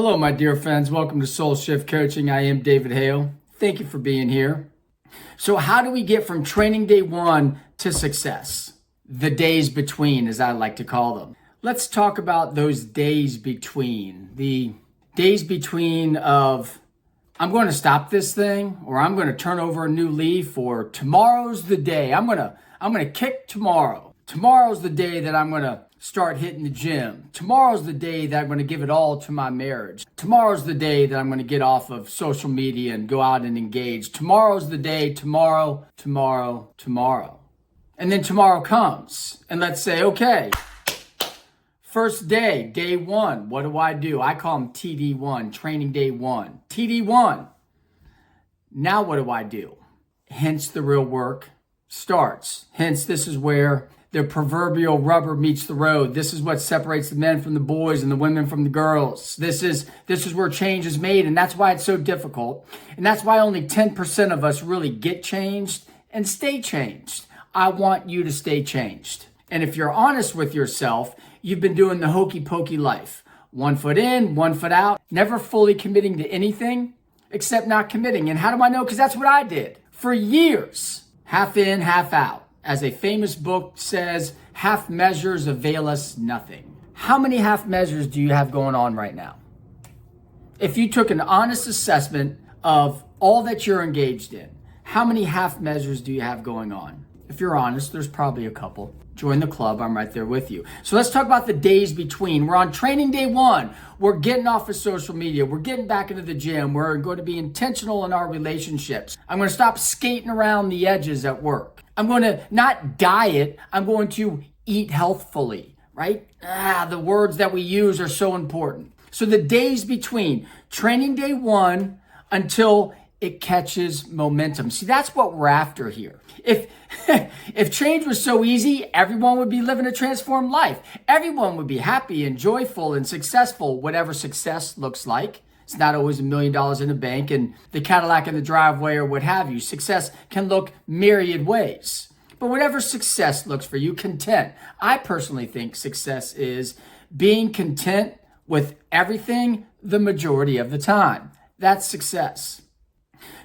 Hello, my dear friends. Welcome to Soul Shift Coaching. I am David Hale. Thank you for being here. So how do we get from training day one to success? The days between, as I like to call them. Let's talk about those days between. The days between of, I'm going to stop this thing, or I'm going to turn over a new leaf, or tomorrow's the day. I'm going to kick tomorrow. Tomorrow's the day that I'm going to start hitting the gym. Tomorrow's the day that I'm going to give it all to my marriage. Tomorrow's the day that I'm going to get off of social media and go out and engage. Tomorrow's the day, tomorrow. And then tomorrow comes. And let's say, okay, first day, day one, what do? I call them TD1, training day one. TD1. Now what do? Hence the real work starts. Hence this is where the proverbial rubber meets the road. This is what separates the men from the boys and the women from the girls. This is where change is made, and that's why it's so difficult. And that's why only 10% of us really get changed and stay changed. I want you to stay changed. And if you're honest with yourself, you've been doing the hokey pokey life. 1 foot in, 1 foot out, never fully committing to anything except not committing. And how do I know? Because that's what I did for years. Half in, half out. As a famous book says, half measures avail us nothing. How many half measures do you have going on right now? If you took an honest assessment of all that you're engaged in, how many half measures do you have going on? If you're honest, there's probably a couple. Join the club. I'm right there with you. So let's talk about the days between. We're on training day one. We're getting off of social media. We're getting back into the gym. We're going to be intentional in our relationships. I'm going to stop skating around the edges at work. I'm going to not diet. I'm going to eat healthfully, right? The words that we use are so important. So the days between training day one until it catches momentum. See, that's what we're after here. If change was so easy, everyone would be living a transformed life. Everyone would be happy and joyful and successful, whatever success looks like. It's not always $1 million in the bank and the Cadillac in the driveway or what have you. Success can look myriad ways. But whatever success looks for you, content. I personally think success is being content with everything the majority of the time. That's success.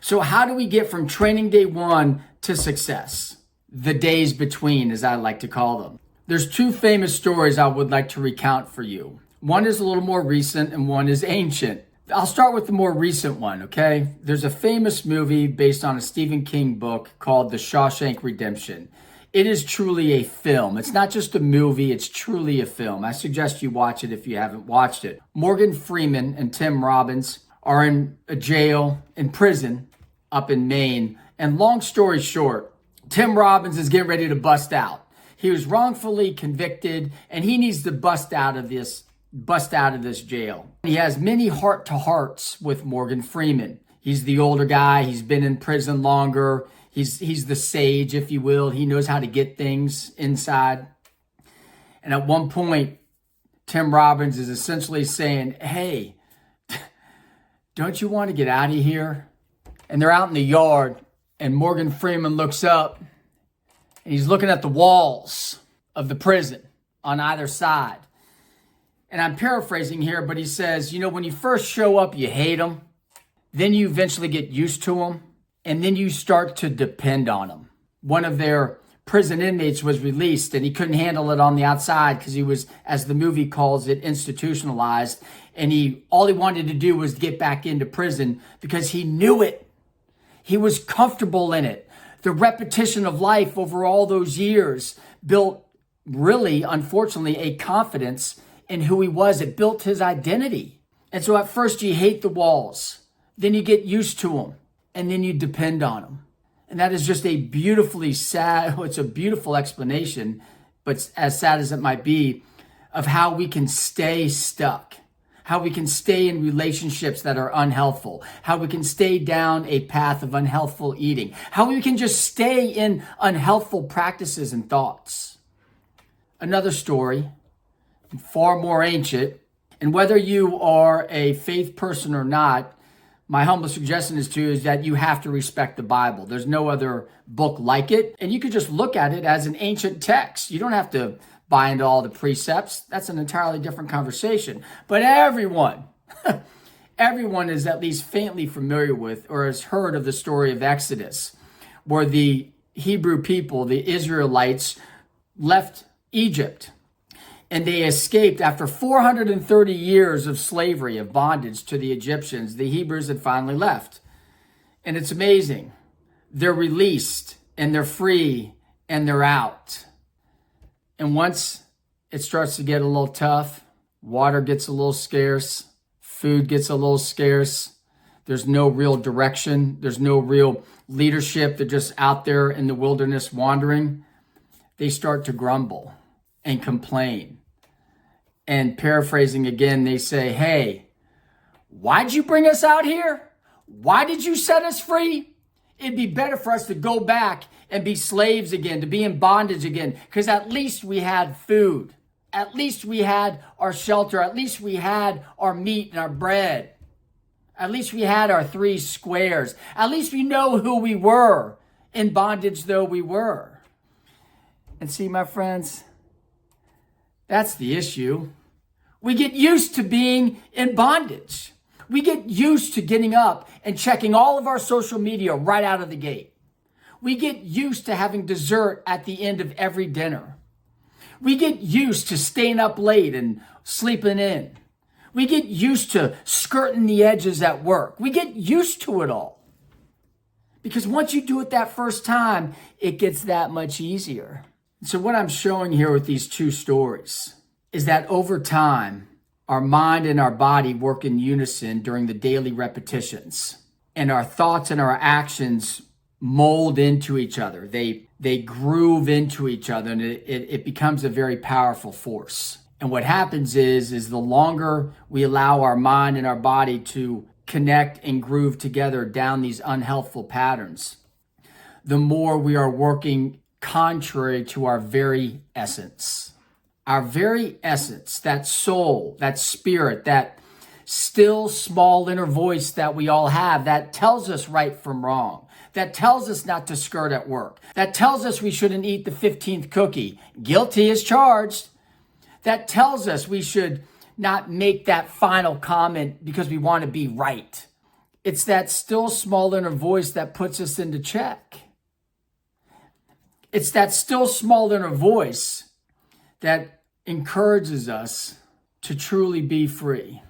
So how do we get from training day one to success? The days between, as I like to call them. There's two famous stories I would like to recount for you. One is a little more recent and one is ancient. I'll start with the more recent one, okay? There's a famous movie based on a Stephen King book called The Shawshank Redemption. It is truly a film. It's not just a movie, it's truly a film. I suggest you watch it if you haven't watched it. Morgan Freeman and Tim Robbins are in a jail, in prison up in Maine. And long story short, Tim Robbins is getting ready to bust out. He was wrongfully convicted and he needs to bust out of this jail. He has many heart-to-hearts with Morgan Freeman. He's the older guy. He's been in prison longer. He's the sage, if you will. He knows how to get things inside. And at one point, Tim Robbins is essentially saying, hey, don't you want to get out of here? And they're out in the yard, and Morgan Freeman looks up, and he's looking at the walls of the prison on either side. And I'm paraphrasing here, but he says, when you first show up, you hate them. Then you eventually get used to them. And then you start to depend on them. One of their prison inmates was released and he couldn't handle it on the outside because he was, as the movie calls it, institutionalized. And all he wanted to do was get back into prison because he knew it. He was comfortable in it. The repetition of life over all those years built really, unfortunately, a confidence in who he was. It built his identity. And so at first you hate the walls. Then you get used to them. And then you depend on them. And that is just a beautifully sad, it's a beautiful explanation, but as sad as it might be, of how we can stay stuck, how we can stay in relationships that are unhealthful, how we can stay down a path of unhealthful eating, how we can just stay in unhealthful practices and thoughts. Another story, far more ancient, and whether you are a faith person or not, my humble suggestion is that you have to respect the Bible. There's no other book like it. And you could just look at it as an ancient text. You don't have to buy into all the precepts. That's an entirely different conversation. But everyone Everyone is at least faintly familiar with or has heard of the story of Exodus, where the Hebrew people, the Israelites, left Egypt and they escaped after 430 years of slavery, of bondage to the Egyptians. The Hebrews had finally left. And it's amazing. They're released and they're free and they're out. And once it starts to get a little tough, water gets a little scarce, food gets a little scarce, there's no real direction, there's no real leadership, they're just out there in the wilderness wandering, they start to grumble and complain. And paraphrasing again, they say, hey, why'd you bring us out here? Why did you set us free? It'd be better for us to go back and be slaves again, to be in bondage again, because at least we had food. At least we had our shelter. At least we had our meat and our bread. At least we had our 3 squares. At least we know who we were, in bondage though we were. And see, my friends, that's the issue. We get used to being in bondage. We get used to getting up and checking all of our social media right out of the gate. We get used to having dessert at the end of every dinner. We get used to staying up late and sleeping in. We get used to skirting the edges at work. We get used to it all. Because once you do it that first time, it gets that much easier. So what I'm showing here with these 2 stories is that over time, our mind and our body work in unison during the daily repetitions. And our thoughts and our actions mold into each other. They groove into each other, and it becomes a very powerful force. And what happens is the longer we allow our mind and our body to connect and groove together down these unhealthful patterns, the more we are working contrary to our very essence. Our very essence, that soul, that spirit, that still small inner voice that we all have that tells us right from wrong, that tells us not to skirt at work, that tells us we shouldn't eat the 15th cookie, guilty as charged, that tells us we should not make that final comment because we want to be right. It's that still small inner voice that puts us into check. It's that still small inner voice that encourages us to truly be free.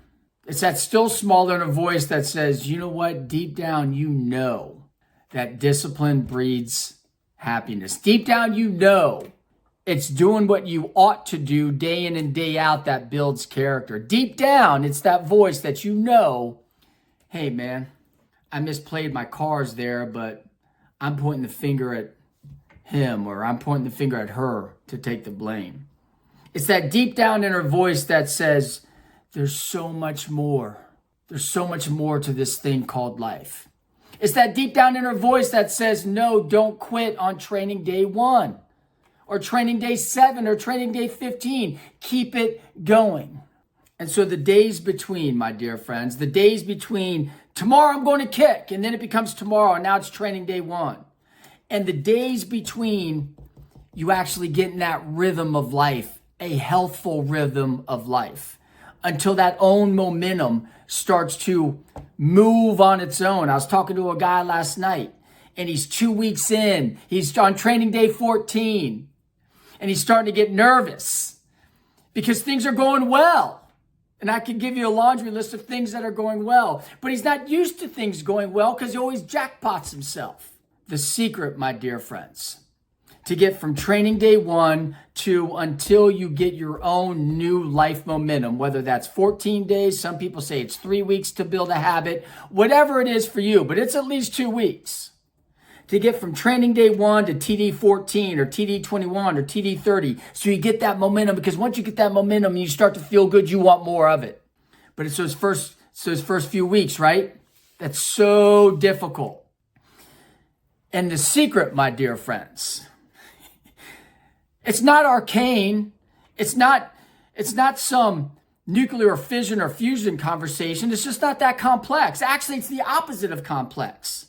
It's that still small inner voice that says, you know what, deep down, you know that discipline breeds happiness. Deep down, you know it's doing what you ought to do day in and day out that builds character. Deep down, it's that voice that you know, hey man, I misplayed my cards there, but I'm pointing the finger at him, or I'm pointing the finger at her to take the blame. It's that deep down inner voice that says, there's so much more. There's so much more to this thing called life. It's that deep down inner voice that says, no, don't quit on training day 1 or training day 7 or training day 15. Keep it going. And so the days between, my dear friends, the days between tomorrow I'm going to kick, and then it becomes tomorrow, and now it's training day 1. And the days between you actually get in that rhythm of life, a healthful rhythm of life, until that own momentum starts to move on its own. I was talking to a guy last night, and he's 2 weeks in. He's on training day 14, and he's starting to get nervous because things are going well. And I can give you a laundry list of things that are going well, but he's not used to things going well because he always jackpots himself. The secret, my dear friends, to get from training day 1 to until you get your own new life momentum, whether that's 14 days, some people say it's 3 weeks to build a habit, whatever it is for you, but it's at least 2 weeks. To get from training day 1 to TD 14 or TD 21 or TD 30, so you get that momentum, because once you get that momentum and you start to feel good, you want more of it. But it's those first few weeks, right? That's so difficult. And the secret, my dear friends, it's not arcane. It's not some nuclear fission or fusion conversation. It's just not that complex. Actually, it's the opposite of complex.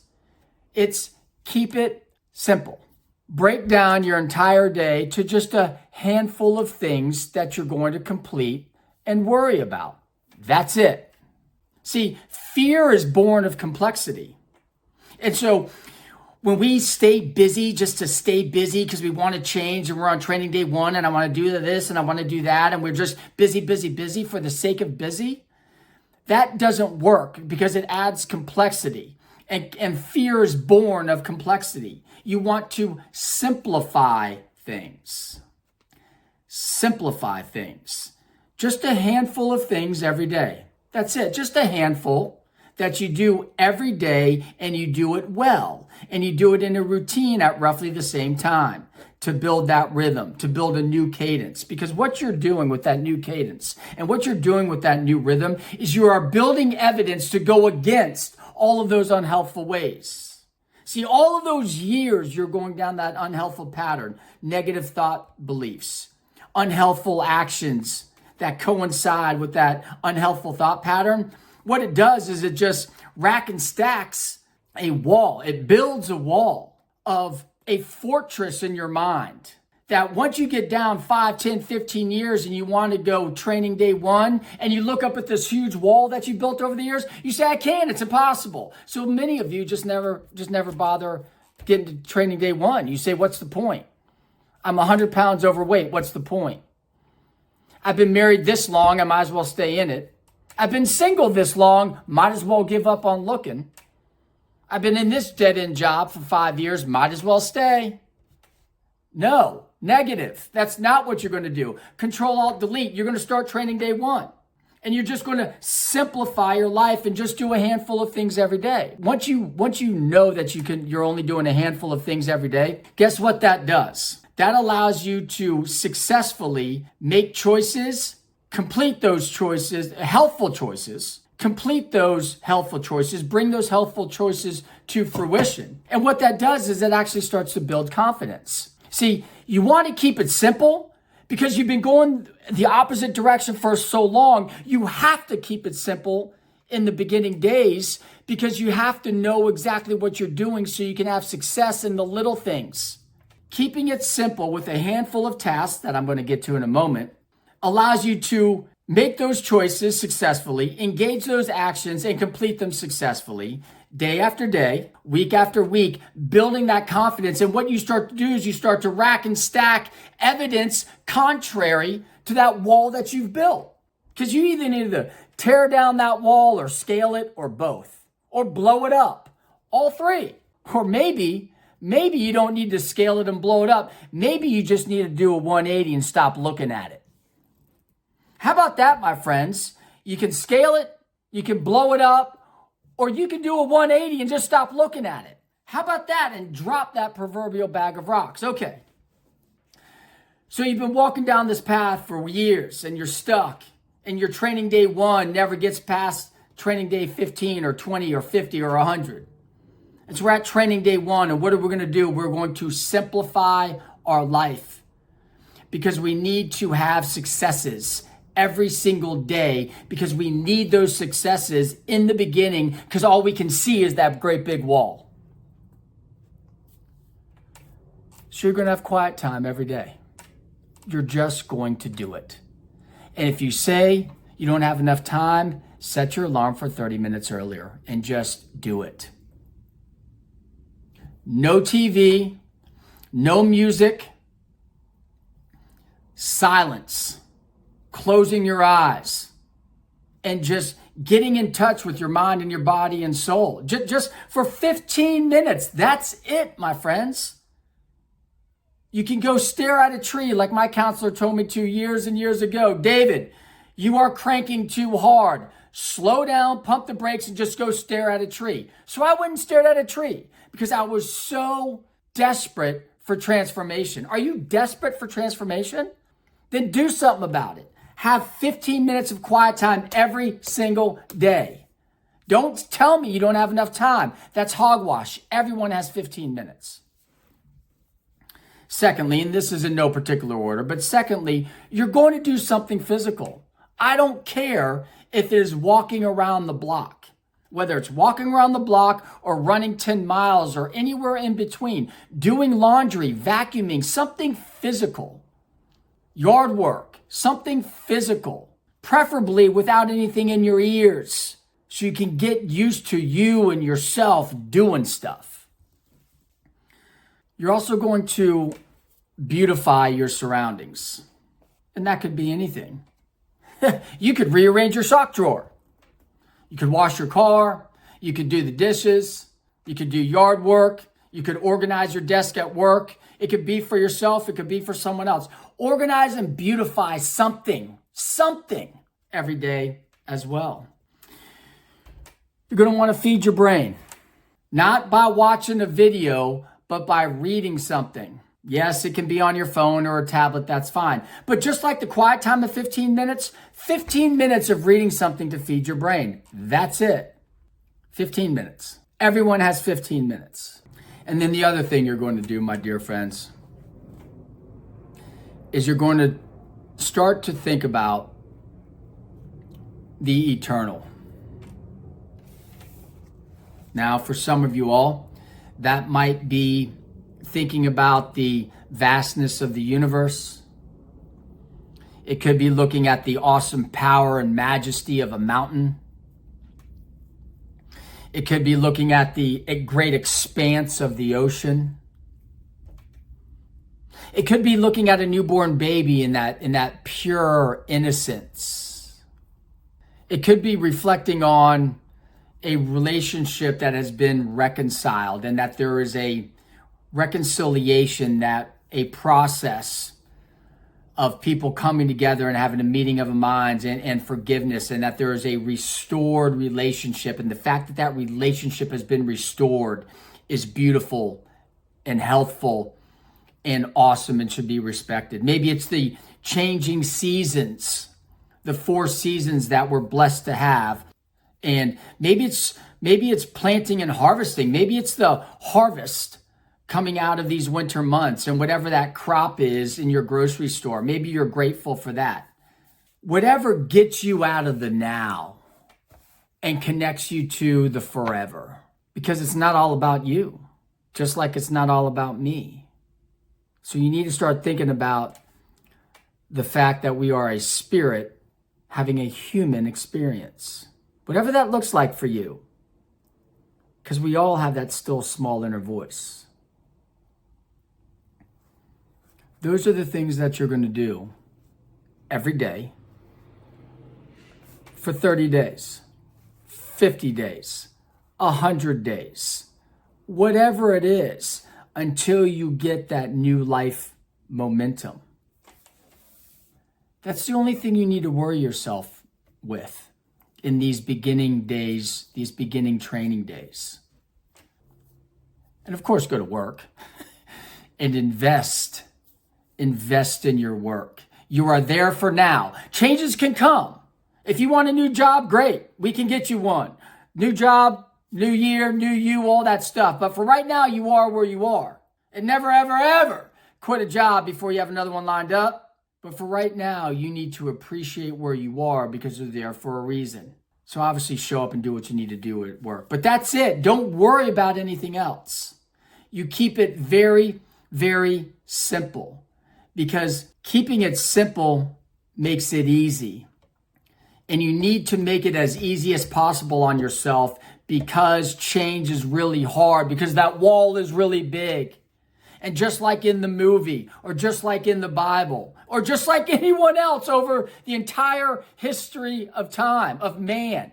It's keep it simple. Break down your entire day to just a handful of things that you're going to complete and worry about. That's it. See, fear is born of complexity. And so when we stay busy just to stay busy because we want to change and we're on training day one and I want to do this and I want to do that and we're just busy for the sake of busy, that doesn't work because it adds complexity. And fear is born of complexity. You want to simplify things. Simplify things. Just a handful of things every day. That's it. Just a handful that you do every day and you do it well. And you do it in a routine at roughly the same time to build that rhythm, to build a new cadence. Because what you're doing with that new cadence and what you're doing with that new rhythm is you are building evidence to go against all of those unhelpful ways. See, all of those years you're going down that unhelpful pattern, negative thought beliefs, unhelpful actions that coincide with that unhelpful thought pattern, what it does is it just rack and stacks a wall. It builds a wall of a fortress in your mind that once you get down 5, 10, 15 years and you want to go training day one and you look up at this huge wall that you built over the years, you say, I can't, it's impossible. So many of you just never bother getting to training day one. You say, what's the point? I'm 100 pounds overweight. What's the point? I've been married this long. I might as well stay in it. I've been single this long. Might as well give up on looking. I've been in this dead-end job for 5 years. Might as well stay. No, negative. That's not what you're going to do. Control, Alt, Delete. You're going to start training day one. And you're just going to simplify your life and just do a handful of things every day. Once you know that you're only doing a handful of things every day, guess what that does? That allows you to successfully make choices, complete those choices, helpful choices, complete those helpful choices, bring those helpful choices to fruition. And what that does is it actually starts to build confidence. See, you want to keep it simple because you've been going the opposite direction for so long. You have to keep it simple in the beginning days because you have to know exactly what you're doing so you can have success in the little things. Keeping it simple with a handful of tasks that I'm going to get to in a moment allows you to make those choices successfully, engage those actions, and complete them successfully day after day, week after week, building that confidence. And what you start to do is you start to rack and stack evidence contrary to that wall that you've built. Because you either need to tear down that wall or scale it or both, or blow it up, all three. Or maybe you don't need to scale it and blow it up. Maybe you just need to do a 180 and stop looking at it. How about that, my friends? You can scale it, you can blow it up, or you can do a 180 and just stop looking at it. How about that and drop that proverbial bag of rocks? Okay. So you've been walking down this path for years and you're stuck and your training day one never gets past training day 15 or 20 or 50 or 100. And so we're at training day one, and what are we going to do? We're going to simplify our life because we need to have successes every single day because we need those successes in the beginning because all we can see is that great big wall. So you're going to have quiet time every day. You're just going to do it. And if you say you don't have enough time, set your alarm for 30 minutes earlier and just do it. No TV, no music, silence, closing your eyes, and just getting in touch with your mind and your body and soul. Just for 15 minutes. That's it, my friends. You can go stare at a tree like my counselor told me to years and years ago. David, you are cranking too hard. Slow down, pump the brakes, and just go stare at a tree. So I went and stared at a tree because I was so desperate for transformation. Are you desperate for transformation? Then do something about it. Have 15 minutes of quiet time every single day. Don't tell me you don't have enough time. That's hogwash. Everyone has 15 minutes. Secondly, and this is in no particular order, but secondly, you're going to do something physical. I don't care if it is walking around the block, whether it's walking around the block or running 10 miles or anywhere in between, doing laundry, vacuuming, something physical, yard work, something physical, preferably without anything in your ears, so you can get used to you and yourself doing stuff. You're also going to beautify your surroundings. And that could be anything. You could rearrange your sock drawer. You could wash your car. You could do the dishes. You could do yard work. You could organize your desk at work. It could be for yourself. It could be for someone else. Organize and beautify something every day as well. You're going to want to feed your brain, not by watching a video, but by reading something. Yes, it can be on your phone or a tablet, that's fine. But just like the quiet time of 15 minutes of reading something to feed your brain. That's it. 15 minutes. Everyone has 15 minutes. And then the other thing you're going to do, my dear friends, is you're going to start to think about the eternal. Now, for some of you all, that might be thinking about the vastness of the universe. It could be looking at the awesome power and majesty of a mountain. It could be looking at the great expanse of the ocean. It could be looking at a newborn baby in that pure innocence. It could be reflecting on a relationship that has been reconciled and that there is a reconciliation, that a process of people coming together and having a meeting of the minds and forgiveness, and that there is a restored relationship. And the fact that that relationship has been restored is beautiful and healthful and awesome and should be respected. Maybe it's the changing seasons, the 4 seasons that we're blessed to have. And maybe it's planting and harvesting. Maybe it's the harvest coming out of these winter months and whatever that crop is in your grocery store. Maybe you're grateful for that. Whatever gets you out of the now and connects you to the forever. Because it's not all about you, just like it's not all about me. So you need to start thinking about the fact that we are a spirit having a human experience. Whatever that looks like for you. Because we all have that still small inner voice. Those are the things that you're going to do every day for 30 days, 50 days, 100 days, whatever it is, until you get that new life momentum. That's the only thing you need to worry yourself with in these beginning days, these beginning training days. And of course, go to work and invest in your work. You are there for now. Changes can come. If you want a new job, great. We can get you one. New job, new year, new you, all that stuff. But for right now, you are where you are. And never, ever, ever quit a job before you have another one lined up. But for right now, you need to appreciate where you are because you're there for a reason. So obviously show up and do what you need to do at work. But that's it. Don't worry about anything else. You keep it very, very simple. Because keeping it simple makes it easy. And you need to make it as easy as possible on yourself because change is really hard, because that wall is really big. And just like in the movie, or just like in the Bible, or just like anyone else over the entire history of time, of man,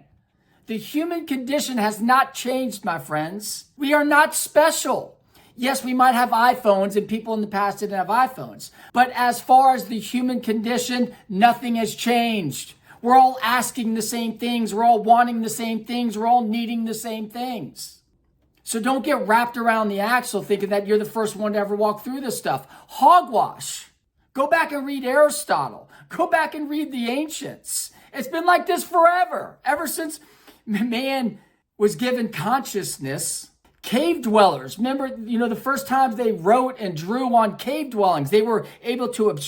the human condition has not changed, my friends. We are not special. Yes, we might have iPhones, and people in the past didn't have iPhones. But as far as the human condition, nothing has changed. We're all asking the same things. We're all wanting the same things. We're all needing the same things. So don't get wrapped around the axle thinking that you're the first one to ever walk through this stuff. Hogwash. Go back and read Aristotle. Go back and read the ancients. It's been like this forever. Ever since man was given consciousness. Cave dwellers, remember, the first times they wrote and drew on cave dwellings, they were able to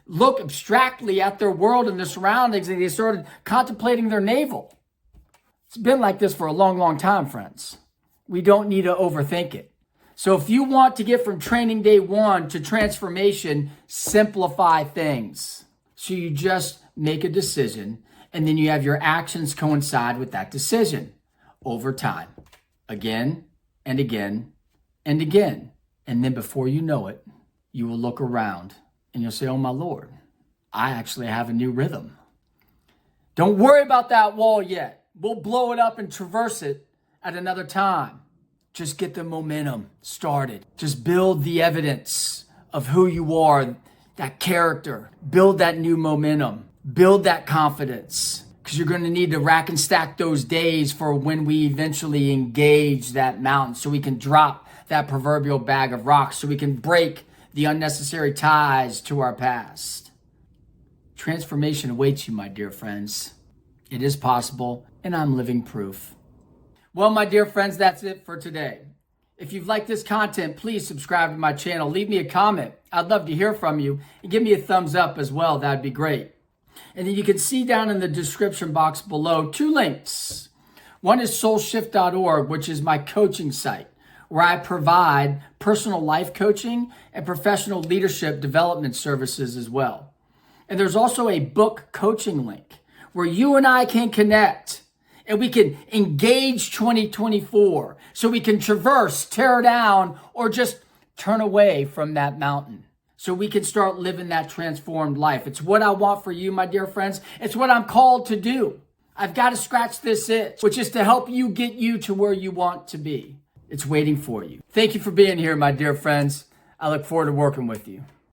look abstractly at their world and their surroundings, and they started contemplating their navel. It's been like this for a long, long time, friends. We don't need to overthink it. So if you want to get from training day 1 to transformation, simplify things. So you just make a decision And then you have your actions coincide with that decision over time, again and again and again. And then before you know it, you will look around and you'll say, oh my Lord, I actually have a new rhythm. Don't worry about that wall yet. We'll blow it up and traverse it at another time. Just get the momentum started. Just build the evidence of who you are, that character. Build that new momentum. Build that confidence. Because you're going to need to rack and stack those days for when we eventually engage that mountain, so we can drop that proverbial bag of rocks, so we can break the unnecessary ties to our past. Transformation awaits you, my dear friends. It is possible, and I'm living proof. Well, my dear friends, that's it for today. If you've liked this content, please subscribe to my channel. Leave me a comment. I'd love to hear from you. And give me a thumbs up as well. That'd be great. And then you can see down in the description box below 2 links. One is soulshift.org, which is my coaching site, where I provide personal life coaching and professional leadership development services as well. And there's also a book coaching link where you and I can connect and we can engage 2024, so we can traverse, tear down, or just turn away from that mountain, so we can start living that transformed life. It's what I want for you, my dear friends. It's what I'm called to do. I've got to scratch this itch, which is to help you get you to where you want to be. It's waiting for you. Thank you for being here, my dear friends. I look forward to working with you.